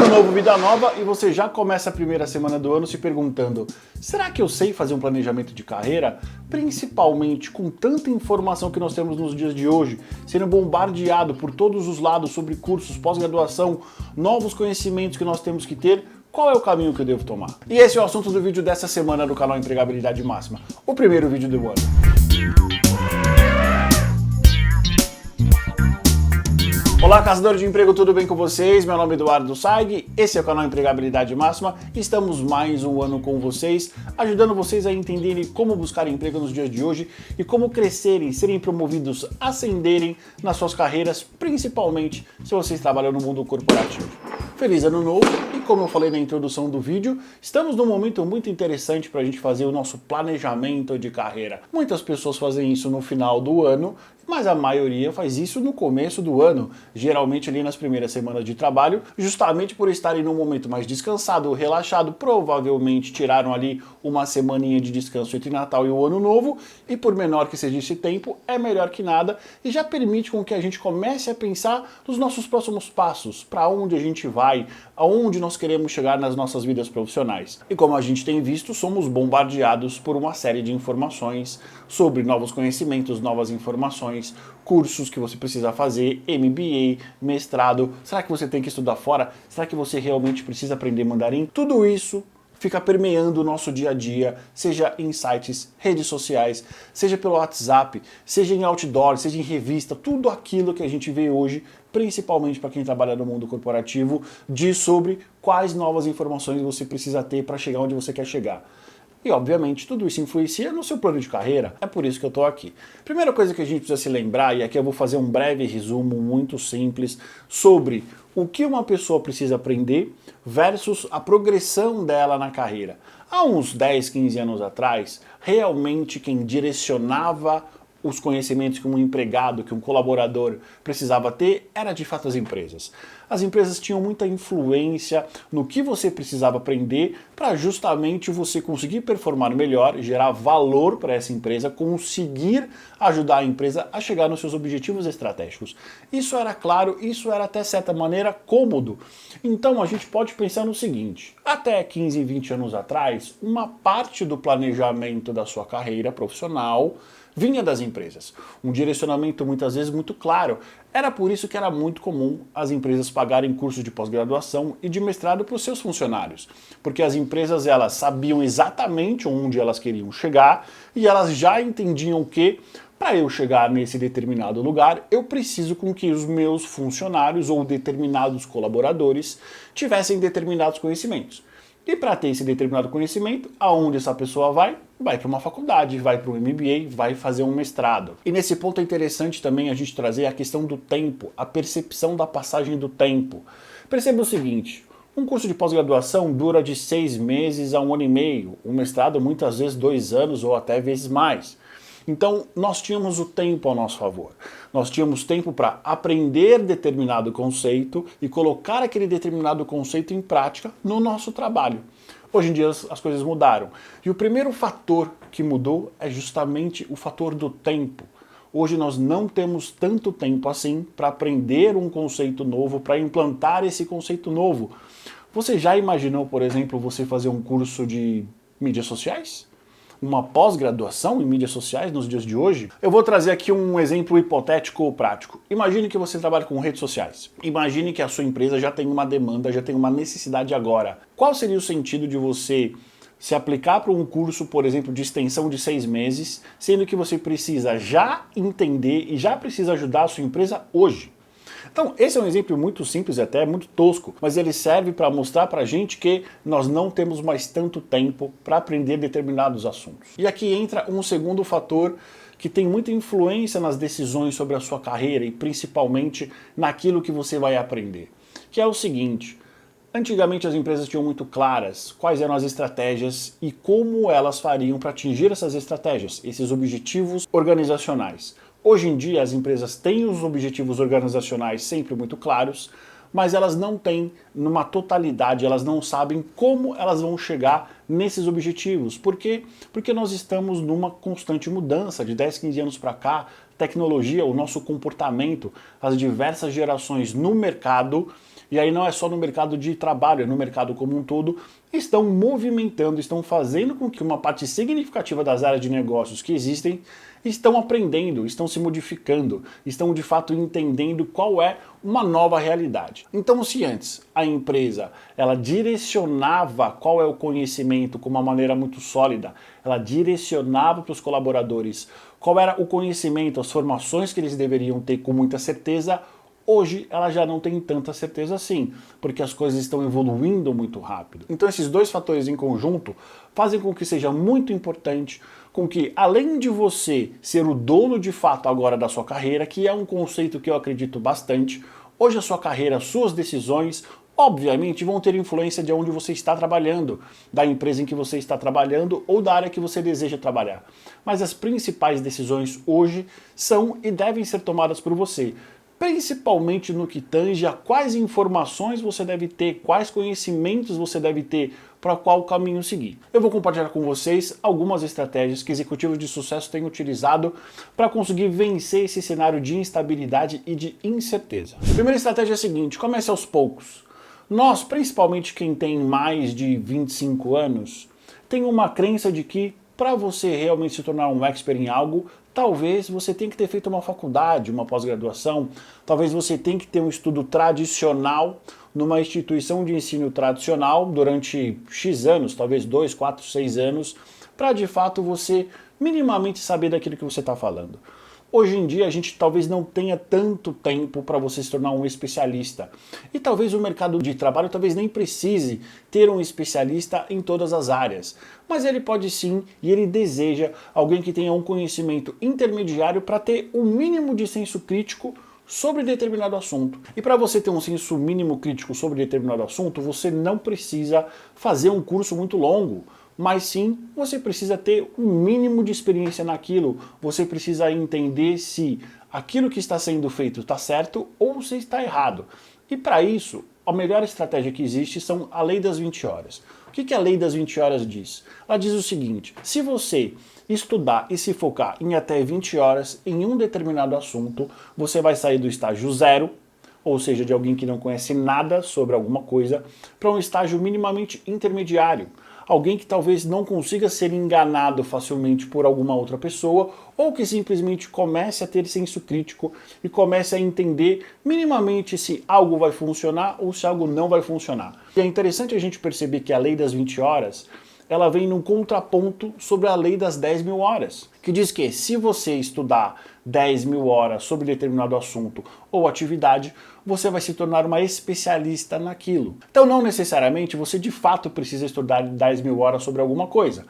novo, vida nova, e você já começa a primeira semana do ano se perguntando: será que eu sei fazer um planejamento de carreira? Principalmente com tanta informação que nós temos nos dias de hoje, sendo bombardeado por todos os lados sobre cursos, pós-graduação, novos conhecimentos que nós temos que ter. Qual é o caminho que eu devo tomar? E esse é o assunto do vídeo dessa semana do canal Empregabilidade Máxima, o primeiro vídeo do ano. Olá, caçadores de emprego, tudo bem com vocês? Meu nome é Eduardo Saig, esse é o canal Empregabilidade Máxima e estamos mais um ano com vocês, ajudando vocês a entenderem como buscar emprego nos dias de hoje e como crescerem, serem promovidos, ascenderem nas suas carreiras, principalmente se vocês trabalham no mundo corporativo. Feliz ano novo e, como eu falei na introdução do vídeo, estamos num momento muito interessante para a gente fazer o nosso planejamento de carreira. Muitas pessoas fazem isso no final do ano, mas a maioria faz isso no começo do ano, geralmente ali nas primeiras semanas de trabalho, justamente por estarem num momento mais descansado, relaxado, provavelmente tiraram ali uma semaninha de descanso entre Natal e o Ano Novo, e por menor que seja esse tempo, é melhor que nada e já permite com que a gente comece a pensar nos nossos próximos passos, para onde a gente vai, aonde nós queremos chegar nas nossas vidas profissionais. E como a gente tem visto, somos bombardeados por uma série de informações sobre novos conhecimentos, novas informações, cursos que você precisa fazer, MBA, mestrado. Será que você tem que estudar fora? Será que você realmente precisa aprender mandarim? Tudo isso fica permeando o nosso dia a dia, seja em sites, redes sociais, seja pelo WhatsApp, seja em outdoor, seja em revista, tudo aquilo que a gente vê hoje, principalmente para quem trabalha no mundo corporativo, diz sobre quais novas informações você precisa ter para chegar onde você quer chegar. E, obviamente, tudo isso influencia no seu plano de carreira. É por isso que eu estou aqui. Primeira coisa que a gente precisa se lembrar, e aqui eu vou fazer um breve resumo muito simples, sobre o que uma pessoa precisa aprender versus a progressão dela na carreira. Há uns 10, 15 anos atrás, realmente quem direcionava os conhecimentos que um empregado, que um colaborador precisava ter, era de fato as empresas. As empresas tinham muita influência no que você precisava aprender para justamente você conseguir performar melhor, gerar valor para essa empresa, conseguir ajudar a empresa a chegar nos seus objetivos estratégicos. Isso era claro, isso era até certa maneira cômodo. Então a gente pode pensar no seguinte: até 15, 20 anos atrás, uma parte do planejamento da sua carreira profissional vinha das empresas. Um direcionamento muitas vezes muito claro. Era por isso que era muito comum as empresas pagarem cursos de pós-graduação e de mestrado para os seus funcionários. Porque as empresas elas sabiam exatamente onde elas queriam chegar e elas já entendiam que para eu chegar nesse determinado lugar, eu preciso com que os meus funcionários ou determinados colaboradores tivessem determinados conhecimentos. E para ter esse determinado conhecimento, aonde essa pessoa vai? Vai para uma faculdade, vai para um MBA, vai fazer um mestrado. E nesse ponto é interessante também a gente trazer a questão do tempo, a percepção da passagem do tempo. Perceba o seguinte: um curso de pós-graduação dura de 6 meses a 1 ano e meio, um mestrado muitas vezes 2 anos ou até vezes mais. Então, nós tínhamos o tempo ao nosso favor. Nós tínhamos tempo para aprender determinado conceito e colocar aquele determinado conceito em prática no nosso trabalho. Hoje em dia as coisas mudaram. E o primeiro fator que mudou é justamente o fator do tempo. Hoje nós não temos tanto tempo assim para aprender um conceito novo, para implantar esse conceito novo. Você já imaginou, por exemplo, você fazer um curso de mídias sociais? Uma pós-graduação em mídias sociais nos dias de hoje? Eu vou trazer aqui um exemplo hipotético ou prático. Imagine que você trabalha com redes sociais. Imagine que a sua empresa já tem uma demanda, já tem uma necessidade agora. Qual seria o sentido de você se aplicar para um curso, por exemplo, de extensão de 6 meses, sendo que você precisa já entender e já precisa ajudar a sua empresa hoje? Então, esse é um exemplo muito simples e até muito tosco, mas ele serve para mostrar para a gente que nós não temos mais tanto tempo para aprender determinados assuntos. E aqui entra um segundo fator que tem muita influência nas decisões sobre a sua carreira e principalmente naquilo que você vai aprender, que é o seguinte: antigamente as empresas tinham muito claras quais eram as estratégias e como elas fariam para atingir essas estratégias, esses objetivos organizacionais. Hoje em dia as empresas têm os objetivos organizacionais sempre muito claros, mas elas não têm numa totalidade, elas não sabem como elas vão chegar nesses objetivos. Por quê? Porque nós estamos numa constante mudança. De 10, 15 anos para cá, tecnologia, o nosso comportamento, as diversas gerações no mercado e aí não é só no mercado de trabalho, é no mercado como um todo, estão movimentando, estão fazendo com que uma parte significativa das áreas de negócios que existem estão aprendendo, estão se modificando, estão de fato entendendo qual é uma nova realidade. Então, se antes a empresa ela direcionava qual é o conhecimento com uma maneira muito sólida, ela direcionava para os colaboradores qual era o conhecimento, as formações que eles deveriam ter com muita certeza, hoje ela já não tem tanta certeza assim, porque as coisas estão evoluindo muito rápido. Então esses dois fatores em conjunto fazem com que seja muito importante, com que além de você ser o dono de fato agora da sua carreira, que é um conceito que eu acredito bastante, hoje a sua carreira, as suas decisões, obviamente vão ter influência de onde você está trabalhando, da empresa em que você está trabalhando ou da área que você deseja trabalhar. Mas as principais decisões hoje são e devem ser tomadas por você, principalmente no que tange a quais informações você deve ter, quais conhecimentos você deve ter, para qual caminho seguir. Eu vou compartilhar com vocês algumas estratégias que executivos de sucesso têm utilizado para conseguir vencer esse cenário de instabilidade e de incerteza. A primeira estratégia é a seguinte: comece aos poucos. Nós, principalmente quem tem mais de 25 anos, tem uma crença de que para você realmente se tornar um expert em algo, talvez você tenha que ter feito uma faculdade, uma pós-graduação, talvez você tenha que ter um estudo tradicional numa instituição de ensino tradicional durante X anos, talvez 2, 4, 6 anos, para de fato você minimamente saber daquilo que você está falando. Hoje em dia a gente talvez não tenha tanto tempo para você se tornar um especialista. E talvez o mercado de trabalho talvez nem precise ter um especialista em todas as áreas. Mas ele pode sim, e ele deseja alguém que tenha um conhecimento intermediário para ter o mínimo de senso crítico sobre determinado assunto. E para você ter um senso mínimo crítico sobre determinado assunto, você não precisa fazer um curso muito longo. Mas sim, você precisa ter um mínimo de experiência naquilo, você precisa entender se aquilo que está sendo feito está certo ou se está errado. E para isso, a melhor estratégia que existe são a lei das 20 horas. O que a lei das 20 horas diz? Ela diz o seguinte: se você estudar e se focar em até 20 horas em um determinado assunto, você vai sair do estágio 0, ou seja, de alguém que não conhece nada sobre alguma coisa, para um estágio minimamente intermediário. Alguém que talvez não consiga ser enganado facilmente por alguma outra pessoa, ou que simplesmente comece a ter senso crítico e comece a entender minimamente se algo vai funcionar ou se algo não vai funcionar. E é interessante a gente perceber que a lei das 20 horas, ela vem num contraponto sobre a lei das 10.000 horas, que diz que se você estudar 10.000 horas sobre determinado assunto ou atividade, você vai se tornar uma especialista naquilo. Então não necessariamente você de fato precisa estudar 10.000 horas sobre alguma coisa.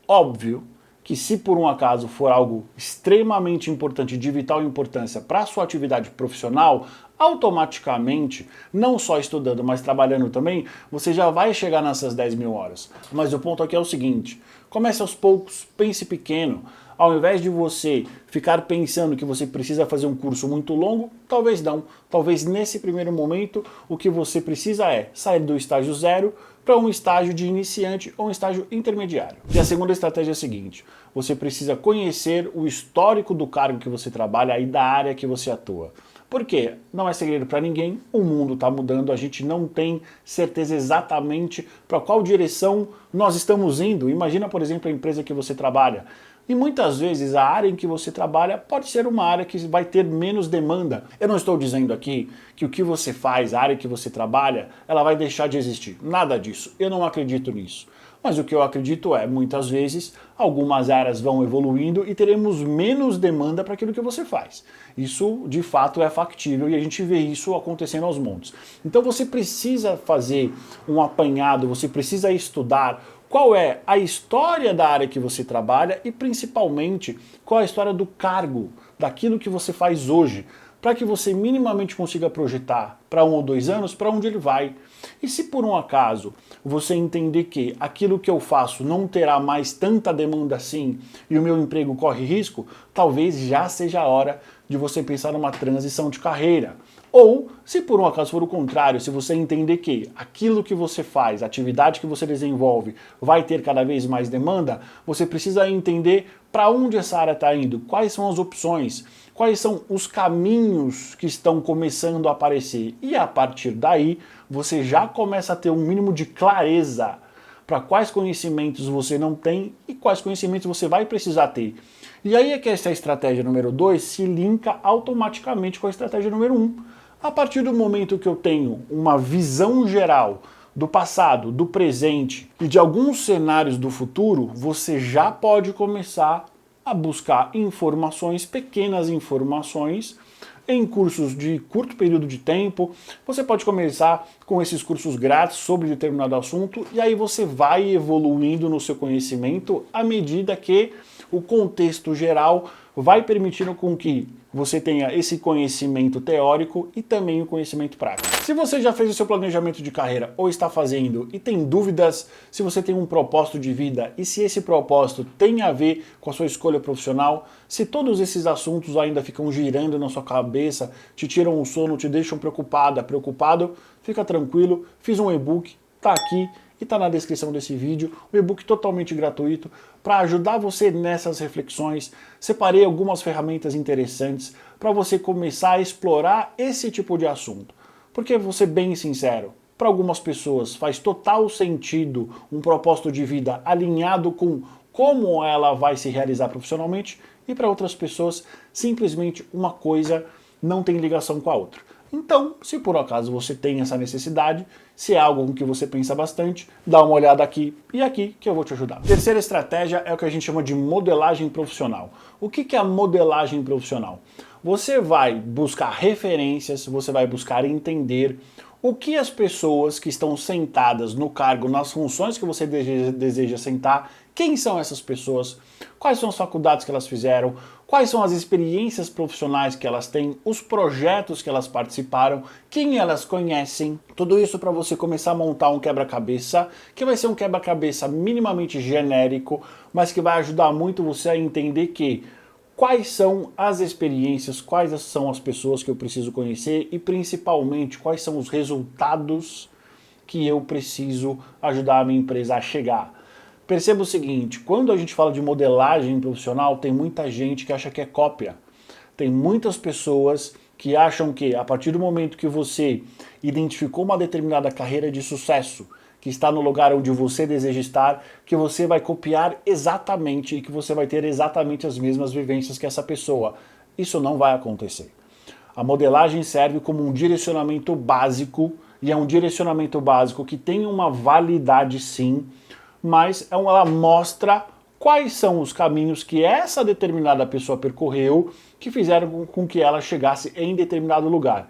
Óbvio que se por um acaso for algo extremamente importante, de vital importância para a sua atividade profissional, automaticamente, não só estudando, mas trabalhando também, você já vai chegar nessas 10.000 horas. Mas o ponto aqui é o seguinte: comece aos poucos, pense pequeno. Ao invés de você ficar pensando que você precisa fazer um curso muito longo, talvez não. Talvez nesse primeiro momento o que você precisa é sair do estágio 0 para um estágio de iniciante ou um estágio intermediário. E a segunda estratégia é a seguinte: você precisa conhecer o histórico do cargo que você trabalha e da área que você atua. Por quê? Não é segredo para ninguém, o mundo está mudando, a gente não tem certeza exatamente para qual direção nós estamos indo. Imagina, por exemplo, a empresa que você trabalha. E muitas vezes a área em que você trabalha pode ser uma área que vai ter menos demanda. Eu não estou dizendo aqui que o que você faz, a área que você trabalha, ela vai deixar de existir. Nada disso. Eu não acredito nisso. Mas o que eu acredito é, muitas vezes, algumas áreas vão evoluindo e teremos menos demanda para aquilo que você faz. Isso, de fato, é factível e a gente vê isso acontecendo aos montes. Então você precisa fazer um apanhado, você precisa estudar qual é a história da área que você trabalha e, principalmente, qual é a história do cargo, daquilo que você faz hoje, para que você minimamente consiga projetar para 1 ou 2 anos para onde ele vai. E se por um acaso você entender que aquilo que eu faço não terá mais tanta demanda assim e o meu emprego corre risco, talvez já seja a hora de você pensar numa transição de carreira. Ou, se por um acaso for o contrário, se você entender que aquilo que você faz, a atividade que você desenvolve, vai ter cada vez mais demanda, você precisa entender para onde essa área está indo, quais são as opções, quais são os caminhos que estão começando a aparecer. E a partir daí, você já começa a ter um mínimo de clareza para quais conhecimentos você não tem e quais conhecimentos você vai precisar ter. E aí é que essa estratégia número 2 se linka automaticamente com a estratégia número 1. A partir do momento que eu tenho uma visão geral do passado, do presente e de alguns cenários do futuro, você já pode começar a buscar informações, pequenas informações, em cursos de curto período de tempo. Você pode começar com esses cursos grátis sobre determinado assunto e aí você vai evoluindo no seu conhecimento à medida que o contexto geral vai permitindo com que você tenha esse conhecimento teórico e também o conhecimento prático. Se você já fez o seu planejamento de carreira ou está fazendo e tem dúvidas se você tem um propósito de vida e se esse propósito tem a ver com a sua escolha profissional, se todos esses assuntos ainda ficam girando na sua cabeça, te tiram o sono, te deixam preocupado, fica tranquilo, fiz um e-book, tá aqui e está na descrição desse vídeo, um e-book totalmente gratuito para ajudar você nessas reflexões. Separei algumas ferramentas interessantes para você começar a explorar esse tipo de assunto. Porque, vou ser bem sincero, para algumas pessoas faz total sentido um propósito de vida alinhado com como ela vai se realizar profissionalmente e para outras pessoas simplesmente uma coisa não tem ligação com a outra. Então, se por acaso você tem essa necessidade, se é algo que você pensa bastante, dá uma olhada aqui e aqui que eu vou te ajudar. Terceira estratégia é o que a gente chama de modelagem profissional. O que é a modelagem profissional? Você vai buscar referências, você vai buscar entender o que as pessoas que estão sentadas no cargo, nas funções que você deseja sentar, quem são essas pessoas, quais são as faculdades que elas fizeram, quais são as experiências profissionais que elas têm, os projetos que elas participaram, quem elas conhecem, tudo isso para você começar a montar um quebra-cabeça, que vai ser um quebra-cabeça minimamente genérico, mas que vai ajudar muito você a entender que quais são as experiências, quais são as pessoas que eu preciso conhecer e principalmente quais são os resultados que eu preciso ajudar a minha empresa a chegar. Perceba o seguinte, quando a gente fala de modelagem profissional, tem muita gente que acha que é cópia. Tem muitas pessoas que acham que a partir do momento que você identificou uma determinada carreira de sucesso, que está no lugar onde você deseja estar, que você vai copiar exatamente e que você vai ter exatamente as mesmas vivências que essa pessoa. Isso não vai acontecer. A modelagem serve como um direcionamento básico, e é um direcionamento básico que tem uma validade sim, mas ela mostra quais são os caminhos que essa determinada pessoa percorreu que fizeram com que ela chegasse em determinado lugar.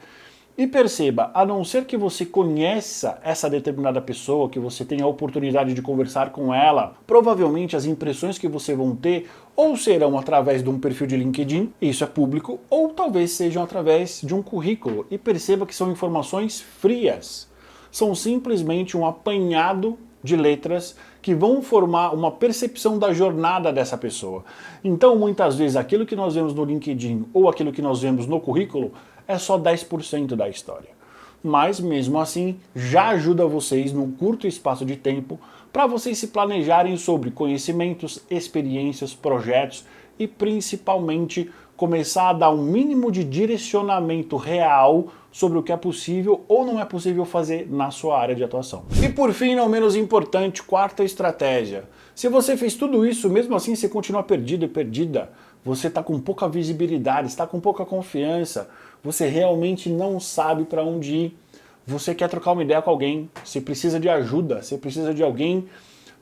E perceba, a não ser que você conheça essa determinada pessoa, que você tenha a oportunidade de conversar com ela, provavelmente as impressões que você vão ter ou serão através de um perfil de LinkedIn, isso é público, ou talvez sejam através de um currículo. E perceba que são informações frias. São simplesmente um apanhado de letras que vão formar uma percepção da jornada dessa pessoa. Então, muitas vezes, aquilo que nós vemos no LinkedIn ou aquilo que nós vemos no currículo é só 10% da história. Mas, mesmo assim, já ajuda vocês, num curto espaço de tempo, para vocês se planejarem sobre conhecimentos, experiências, projetos e, principalmente, começar a dar um mínimo de direcionamento real sobre o que é possível ou não é possível fazer na sua área de atuação. E por fim, não menos importante, quarta estratégia. Se você fez tudo isso, mesmo assim você continua perdido e perdida, você está com pouca visibilidade, está com pouca confiança, você realmente não sabe para onde ir, você quer trocar uma ideia com alguém, você precisa de ajuda, você precisa de alguém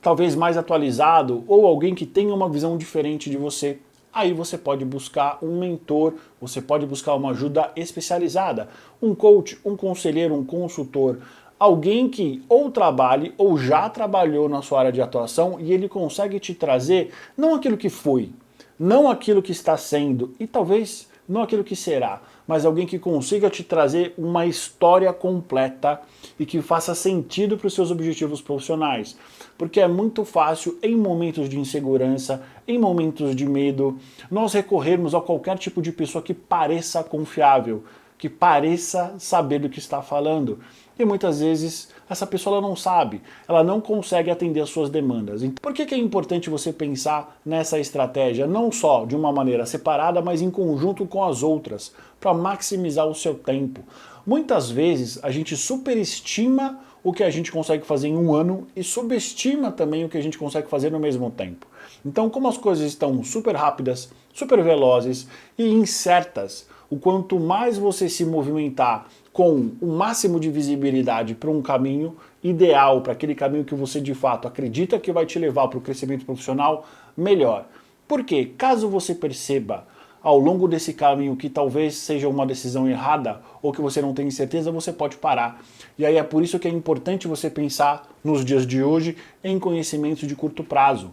talvez mais atualizado ou alguém que tenha uma visão diferente de você. Aí você pode buscar um mentor, você pode buscar uma ajuda especializada, um coach, um conselheiro, um consultor, alguém que ou trabalhe ou já trabalhou na sua área de atuação e ele consegue te trazer não aquilo que foi, não aquilo que está sendo e talvez não aquilo que será, mas alguém que consiga te trazer uma história completa e que faça sentido para os seus objetivos profissionais. Porque é muito fácil, em momentos de insegurança, em momentos de medo, nós recorrermos a qualquer tipo de pessoa que pareça confiável. que pareça saber do que está falando. E muitas vezes essa pessoa ela não sabe, ela não consegue atender as suas demandas. Por que é importante você pensar nessa estratégia, não só de uma maneira separada, mas em conjunto com as outras, para maximizar o seu tempo? Muitas vezes a gente superestima o que a gente consegue fazer em um ano e subestima também o que a gente consegue fazer no mesmo tempo. Então, como as coisas estão super rápidas, super velozes e incertas, o quanto mais você se movimentar com o máximo de visibilidade para um caminho ideal, para aquele caminho que você de fato acredita que vai te levar para o crescimento profissional, melhor. Porque caso você perceba ao longo desse caminho que talvez seja uma decisão errada ou que você não tem certeza, você pode parar. E aí é por isso que é importante você pensar nos dias de hoje em conhecimento de curto prazo.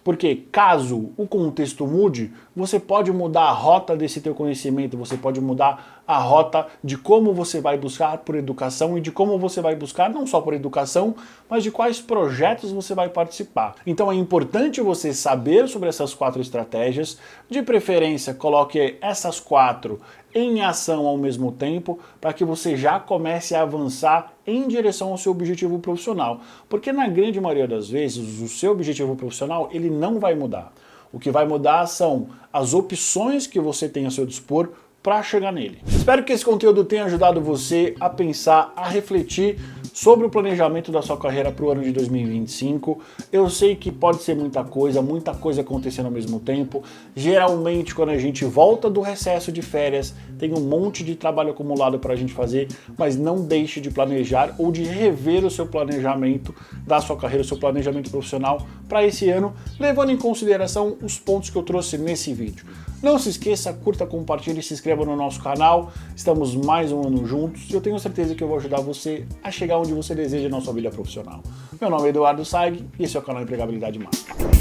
Porque caso o contexto mude, você pode mudar a rota desse teu conhecimento, você pode mudar a rota de como você vai buscar por educação e de como você vai buscar não só por educação, mas de quais projetos você vai participar. Então é importante você saber sobre essas 4 estratégias, de preferência coloque essas 4 em ação ao mesmo tempo, para que você já comece a avançar em direção ao seu objetivo profissional. Porque na grande maioria das vezes, o seu objetivo profissional ele não vai mudar. O que vai mudar são as opções que você tem a seu dispor para chegar nele. Espero que esse conteúdo tenha ajudado você a pensar, a refletir sobre o planejamento da sua carreira para o ano de 2025. Eu sei que pode ser muita coisa acontecendo ao mesmo tempo. Geralmente, quando a gente volta do recesso de férias, tem um monte de trabalho acumulado para a gente fazer, mas não deixe de planejar ou de rever o seu planejamento da sua carreira, o seu planejamento profissional para esse ano, levando em consideração os pontos que eu trouxe nesse vídeo. Não se esqueça, curta, compartilhe e se inscreva no nosso canal. Estamos mais um ano juntos e eu tenho certeza que eu vou ajudar você a chegar onde você deseja na sua vida profissional. Meu nome é Eduardo Saig e esse é o canal Empregabilidade Máxima.